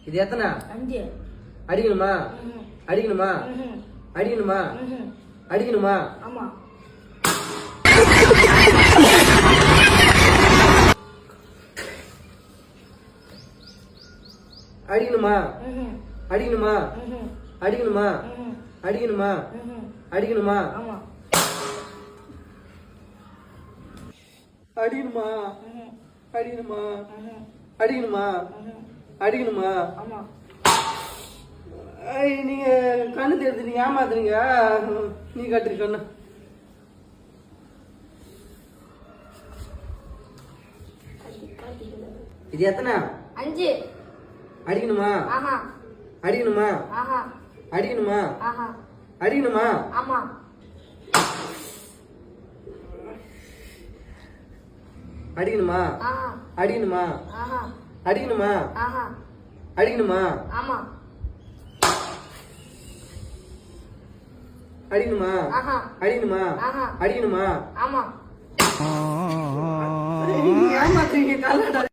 இது எத்தனை? 5. அடிக்கணுமா? அடிக்கணுமா? அடிக்கணுமா? அடிக்கணுமா? ஆமா. அடிக்கணுமா? அடிக்கணுமா? அடிக்கணுமா? அடிக்கணுமா? அடிக்கணுமா? ஆமா. அடிக்கணுமா? அடிக்கணுமா? அடிக்கணுமா? அடிக்கணுமா? ஆமா. நீங்க கண்ணு தெரிஞ்சு நீங்க ஏமாத்துறீங்க. நீ கட்டுறீ கண்ணு. இது எத்தனை? 5. அடிக்கணுமா? ஆஹா. அடிக்கணுமா? ஆஹா. அடிக்கணுமா? ஆஹா. அடிக்கணுமா? ஆமா. அடிக்கணுமா? ஆஹா. அடிக்கணுமா? ஆஹா. அடிக்கணுமா? ஆஹா. அடிக்கணுமா? ஆமா. அடிக்கணுமா? ஆஹா. அடிக்கணுமா? ஆஹா. அடிக்கணுமா? ஆமா. ஏமாத்துறீங்க கல்லாட